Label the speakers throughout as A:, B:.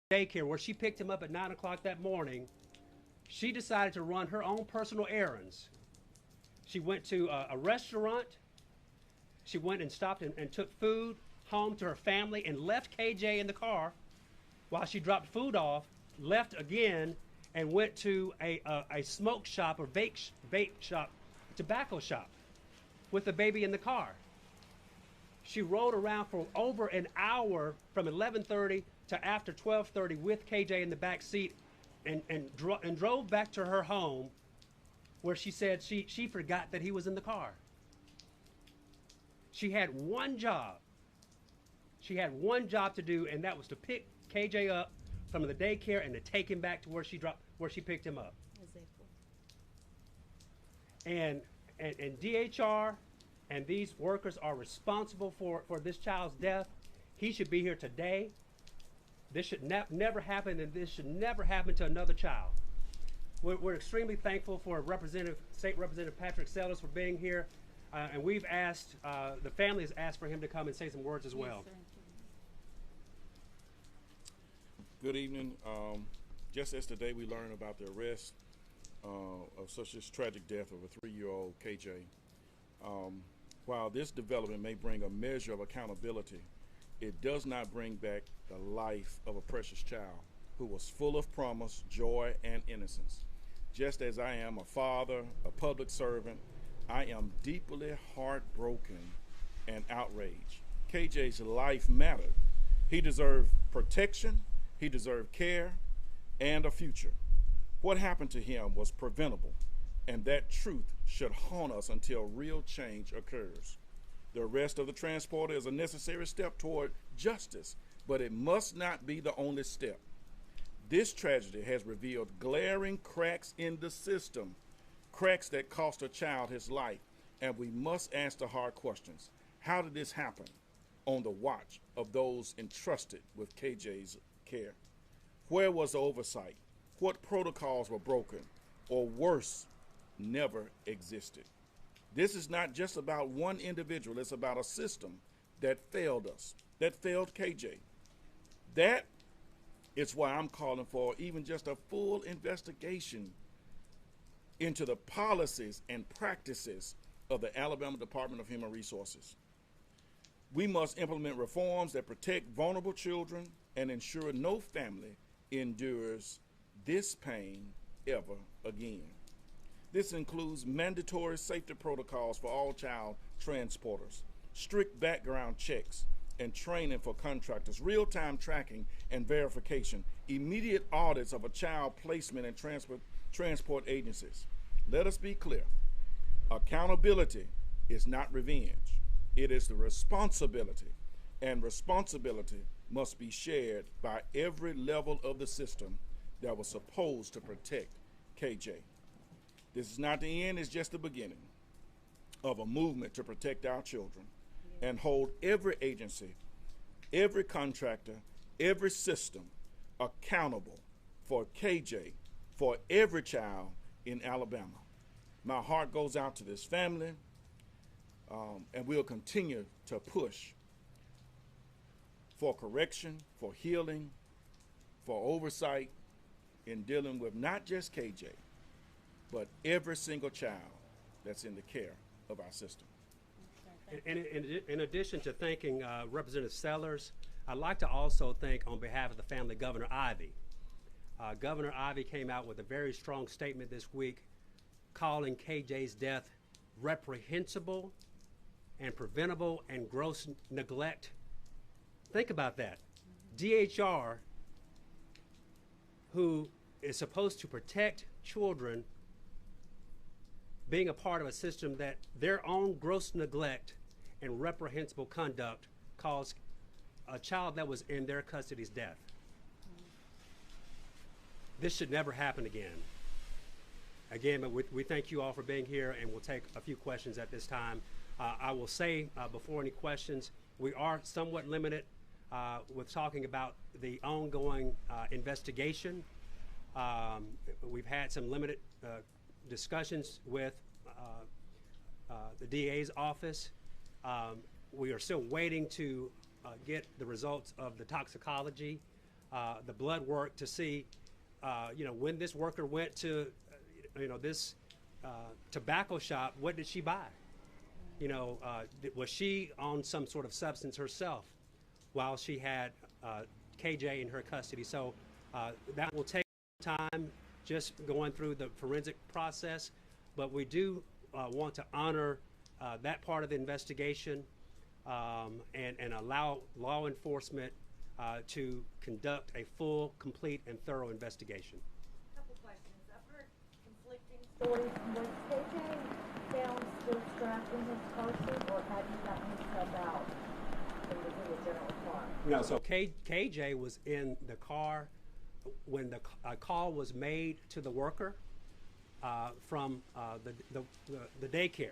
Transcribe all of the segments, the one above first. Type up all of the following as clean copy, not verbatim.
A: daycare where she picked him up at 9 o'clock that morning, she decided to run her own personal errands. She went to a restaurant. She went and stopped and took food home to her family and left KJ in the car while she dropped food off, left again, and went to a smoke shop or vape shop, tobacco shop with the baby in the car. She rode around for over an hour from 11:30 to after 12:30 with KJ in the back seat and drove back to her home where she said she forgot that he was in the car. She had one job. She had one job to do, and that was to pick KJ up from the daycare and to take him back to where she picked him up.
B: Exactly.
A: And DHR and these workers are responsible for this child's death. He should be here today. This should never happen, and this should never happen to another child. We're extremely thankful for State Representative Patrick Sellers for being here, and we've asked, the family has asked for him to come and say some words as well.
B: Yes, sir.
C: Good evening. Just as today we learned about the arrest of such this tragic death of a 3-year-old KJ. While this development may bring a measure of accountability, it does not bring back the life of a precious child who was full of promise, joy, and innocence. Just as I am a father, a public servant, I am deeply heartbroken and outraged. KJ's life mattered. He deserved protection, he deserved care, and a future. What happened to him was preventable, and that truth should haunt us until real change occurs. The arrest of the transporter is a necessary step toward justice, but it must not be the only step. This tragedy has revealed glaring cracks in the system, cracks that cost a child his life, and we must ask the hard questions. How did this happen on the watch of those entrusted with KJ's care? Where was the oversight? What protocols were broken, or worse, never existed? This is not just about one individual, it's about a system that failed us, that failed KJ. That is why I'm calling for even just a full investigation into the policies and practices of the Alabama Department of Human Resources. We must implement reforms that protect vulnerable children and ensure no family endures this pain ever again. This includes mandatory safety protocols for all child transporters, strict background checks and training for contractors, real-time tracking and verification, immediate audits of a child placement and transport agencies. Let us be clear. Accountability is not revenge. It is the responsibility, and responsibility must be shared by every level of the system that was supposed to protect KJ. This is not the end, it's just the beginning of a movement to protect our children and hold every agency, every contractor, every system accountable for KJ, for every child in Alabama. My heart goes out to this family, and we'll continue to push for correction, for healing, for oversight in dealing with not just KJ, but every single child that's in the care of our system.
A: And in addition to thanking Representative Sellers, I'd like to also thank, on behalf of the family, Governor Ivey. Governor Ivey came out with a very strong statement this week calling KJ's death reprehensible and preventable and gross neglect. Think about that. DHR, who is supposed to protect children, being a part of a system that their own gross neglect and reprehensible conduct caused a child that was in their custody's death. This should never happen again. Again, we thank you all for being here, and we'll take a few questions at this time. I will say before any questions, we are somewhat limited with talking about the ongoing investigation. We've had some limited discussions with the DA's office. We are still waiting to get the results of the toxicology the blood work to see, when this worker went to, this tobacco shop, what did she buy? Was she on some sort of substance herself while she had KJ in her custody? So that will take time, just going through the forensic process, but we do want to honor that part of the investigation and allow law enforcement to conduct a full, complete, and thorough investigation.
B: Couple questions. I've heard conflicting stories. Was KJ found still strapped in his car seat, or had he gotten himself out and was in the general car?
A: No, so KJ was in the car when the call was made to the worker from the daycare,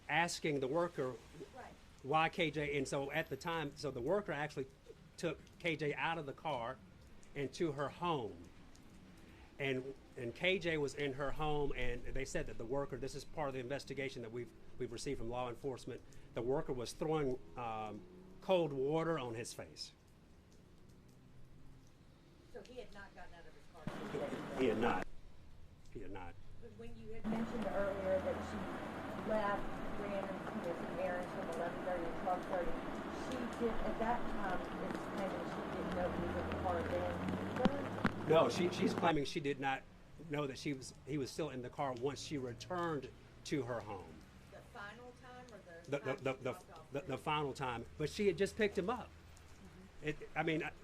A: asking the worker
B: Right.
A: why KJ. And so at the time, so the worker actually took KJ out of the car and to her home. And KJ was in her home, and they said that the worker, this is part of the investigation that we've received from law enforcement, the worker was throwing cold water on his face.
B: So he had not gotten out of his car seat.
A: He had not. He had not.
B: But when you had mentioned earlier that she left, ran and did some errands from 11:30 to 12:30, she did at that time is claiming she didn't know he was in the car then.
A: No, she's claiming she did not know that he was still in the car once she returned to her home.
B: The final time or the time she dropped off?
A: The final time, but she had just picked him up.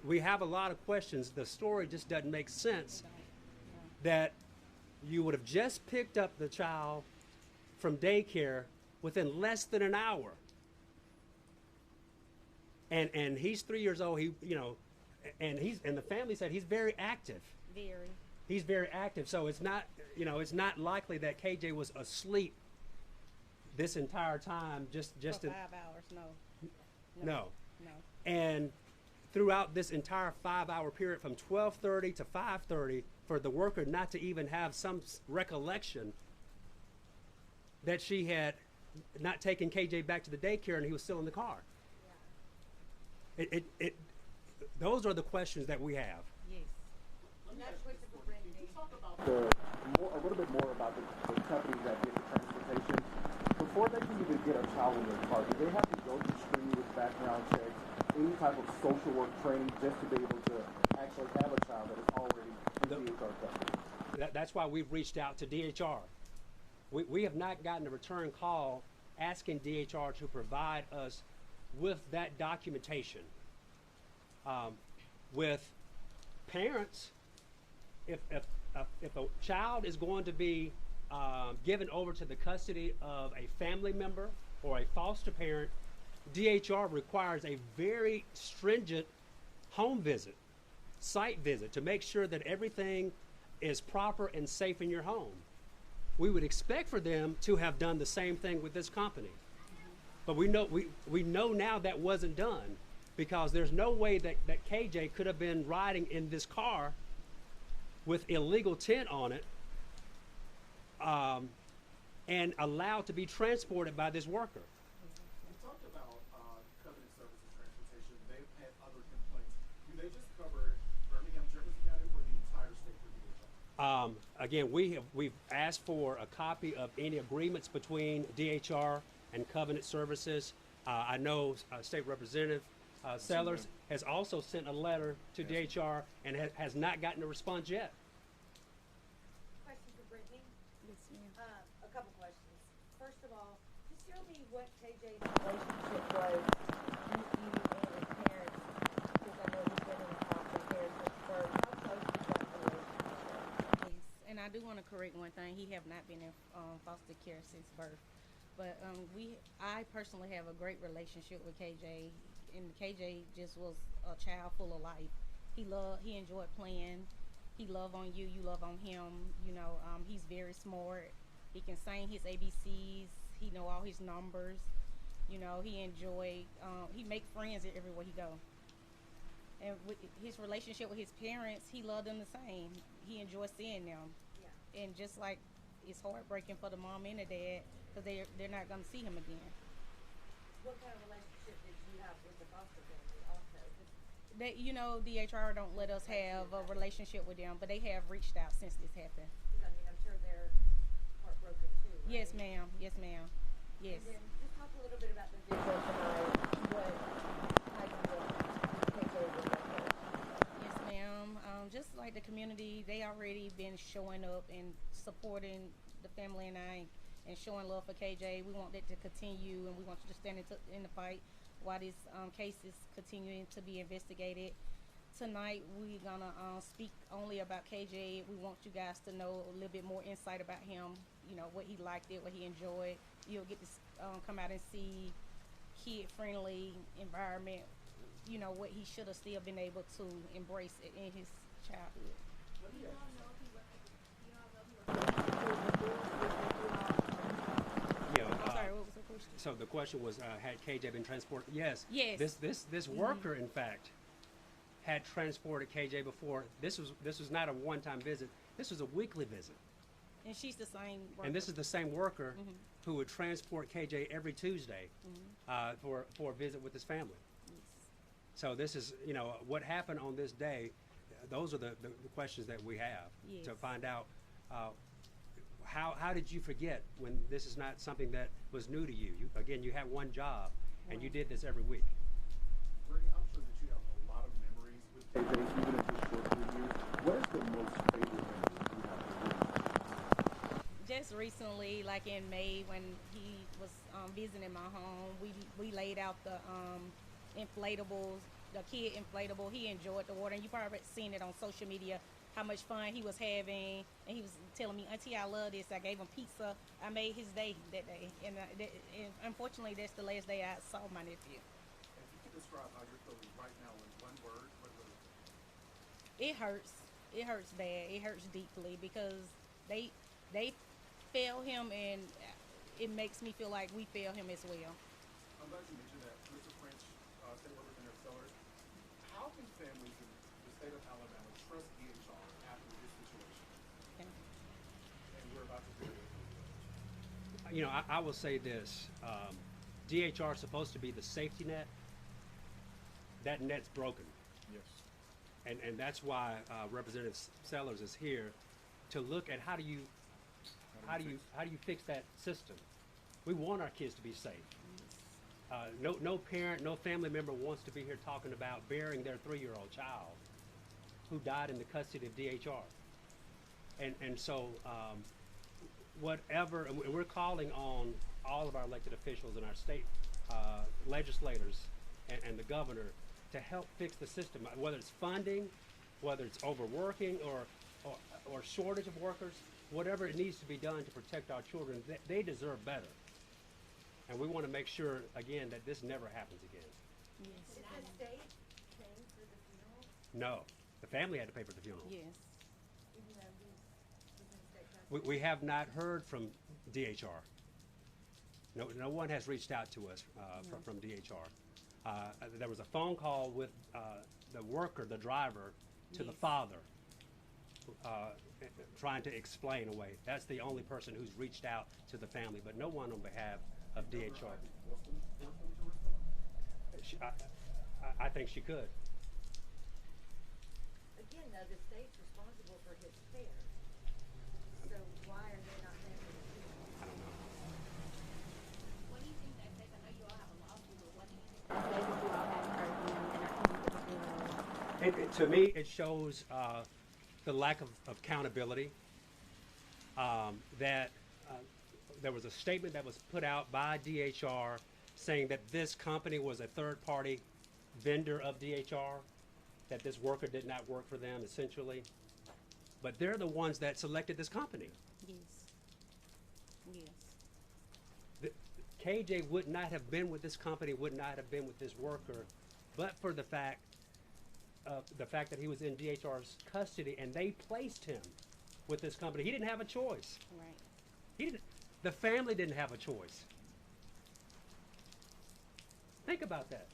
A: We have a lot of questions. The story just doesn't make sense that you would have just picked up the child from daycare within less than an hour. And he's 3 years old. And the family said he's very active.
D: Very.
A: He's very active. So it's not likely that KJ was asleep this entire time. Just
D: For 5 hours, no.
A: no.
D: No.
A: And throughout this entire 5-hour period from 12:30 to 5:30, for the worker not to even have some recollection that she had not taken KJ back to the daycare and he was still in the car. Those are the questions that we have.
D: Yes.
B: Next question for Brittany.
E: Can you talk about a little bit more about the companies that get the transportation? Before they can even get a child in their car, do they have to go through strenuous background checks, any type of social work training just to be able to actually have a child that is already in DHR custody?
A: That's why we've reached out to DHR. We have not gotten a return call asking DHR to provide us with that documentation. With parents, if a child is going to be given over to the custody of a family member or a foster parent, DHR requires a very stringent home visit, site visit, to make sure that everything is proper and safe in your home. We would expect for them to have done the same thing with this company. But we know now that wasn't done, because there's no way that KJ could have been riding in this car with illegal tint on it and allowed to be transported by this worker.
E: You talked about Covenant Services Transportation. They've had other complaints. Do they just cover Birmingham, Jefferson County, or the entire state for DHR?
A: Again, we've asked for a copy of any agreements between DHR and Covenant Services. I know State Representative Sellers has also sent a letter to DHR and has not gotten a response yet.
B: Question for Brittany.
D: Yes, ma'am.
B: A couple questions. First of all, just tell me what KJ's relationship was with you and his parents, because I know he's been in the foster care since birth. How close was that relationship?
D: Yes. And I do want to correct one thing. He have not been in foster care since birth. But I personally have a great relationship with KJ. And KJ just was a child full of life. He enjoyed playing. He loved on you, you love on him. He's very smart. He can sing his ABCs. He know all his numbers. He make friends everywhere he go. And with his relationship with his parents, he loved them the same. He enjoyed seeing them.
B: Yeah.
D: And just like it's heartbreaking for the mom and the dad, because they're not going to see him again.
B: What kind of relationship did you have with the foster family also? 'Cause
D: They, you know, DHR don't let us have a relationship with them, but they have reached out since this happened.
B: I mean, I'm sure they're heartbroken too.
D: Yes,
B: right?
D: ma'am. Yes, ma'am. Yes.
B: And then just talk a little bit about the vigil tonight. How you KJ was up there.
D: Yes, ma'am. Just like the community, they already been showing up and supporting the family and I, and showing love for KJ. We want that to continue, and we want you to stand in the fight while this case is continuing to be investigated. Tonight, we're gonna speak only about KJ. We want you guys to know a little bit more insight about him. You know, what he liked it, what he enjoyed. You'll get to come out and see kid-friendly environment. You know, what he should have still been able to embrace it in his childhood.
A: You know,
D: I'm sorry, what was the question?
A: so the question was, had KJ been transported? Yes.
D: Yes.
A: This worker, in fact, had transported KJ before. This was not a one-time visit. This was a weekly visit.
D: And she's the same worker.
A: And this is the same worker who would transport KJ every Tuesday for a visit with his family.
D: Yes.
A: So this is, you know, what happened on this day. Those are the questions that we have
D: Yes.
A: to find out. How did you forget when this is not something that was new to you? Again, you had one job, and you did this every week.
E: Brittany, I'm sure that you have a lot of memories with KJ, even in just short 3 years. What is the most favorite memory you have with him?
D: Just recently, like in May, when he was visiting my home, we laid out the inflatables, the kid inflatable. He enjoyed the water, and you probably seen it on social media how much fun he was having. And he was telling me, "Auntie, I love this." I gave him pizza. I made his day that day, and unfortunately, that's the last day I saw my nephew.
E: If you could describe how you're feeling right now in one word, what would it be?
D: It hurts. It hurts bad. It hurts deeply because they fail him, and it makes me feel like we fail him as well.
E: I'm glad you mentioned that. Mr. French, state representative Sellers, how can families in the state of Alabama trust DHR after this situation?
D: Okay.
E: And we're about to hear it.
A: You know, I will say this. DHR is supposed to be the safety net. That net's broken.
C: Yes.
A: And that's why Representative Sellers is here to look at how do you fix that system. We want our kids to be safe. No parent, no family member wants to be here talking about burying their 3-year-old child who died in the custody of DHR. And so whatever, and we're calling on all of our elected officials and our state legislators and the governor to help fix the system, whether it's funding, whether it's overworking or shortage of workers, whatever it needs to be done to protect our children. They deserve better. And we want to make sure, again, that this never happens again.
D: Yes.
B: Did the state pay for the funeral?
A: No, the family had to pay for the funeral.
D: Yes.
B: Even though he was in state custody?
A: We have not heard from DHR. No one has reached out to us from DHR. There was a phone call with the worker, the driver, to the
D: Yes.
A: father, trying to explain away. That's the only person who's reached out to the family, but no one on behalf of DHR. I think she could.
B: Again, though, the state's responsible for his care. So why are they not paying for the funeral?
A: I don't know.
F: What do you think that says? I know you all have a lawsuit, but what do you think?
B: That says that you all hadn't heard from them and are paying for the funeral.
A: To me, it shows the lack of accountability. That there was a statement that was put out by DHR saying that this company was a third-party vendor of DHR, that this worker did not work for them, essentially. But they're the ones that selected this company.
D: Yes. Yes.
A: KJ would not have been with this company, would not have been with this worker, but for the fact that he was in DHR's custody and they placed him with this company. He didn't have a choice.
D: Right.
A: He didn't. The family didn't have a choice. Think about that.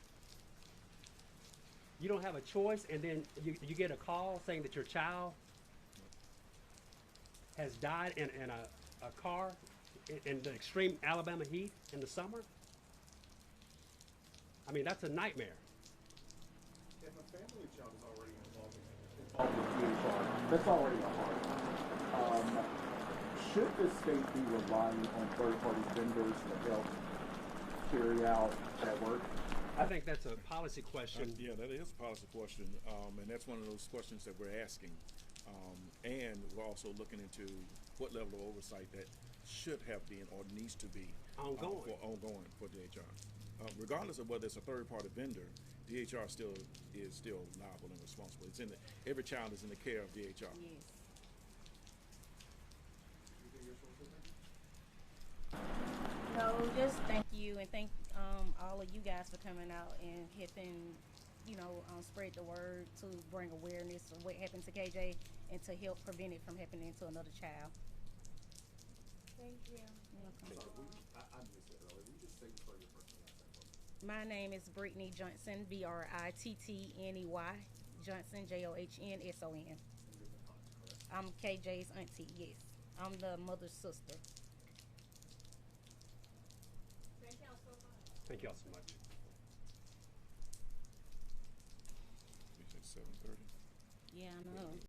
A: You don't have a choice, and then you get a call saying that your child has died in a car in the extreme Alabama heat in the summer. I mean, that's a nightmare.
E: If a family child is already involved with DHR, that's already a hard. Should the state be relying on third-party vendors to help carry out that work?
A: I think that's a policy question.
C: Yeah, that is a policy question, and that's one of those questions that we're asking. And we're also looking into what level of oversight that should have been or needs to be ongoing for DHR. Regardless of whether it's a third-party vendor, DHR is still liable and responsible. It's every child is in the care of DHR.
D: Yes. No, just thank you and thank all of you guys for coming out and helping, spread the word to bring awareness of what happened to KJ and to help prevent it from happening to another child.
B: Thank you.
E: I missed it earlier. Will you just say for your first and last name?
D: My name is Brittany Johnson, Brittney Johnson, JOHNSON. I'm KJ's auntie, yes. I'm the mother's sister.
F: Thank y'all so much.
A: Thank y'all so much.
C: We said 7:30.
D: Yeah, I know.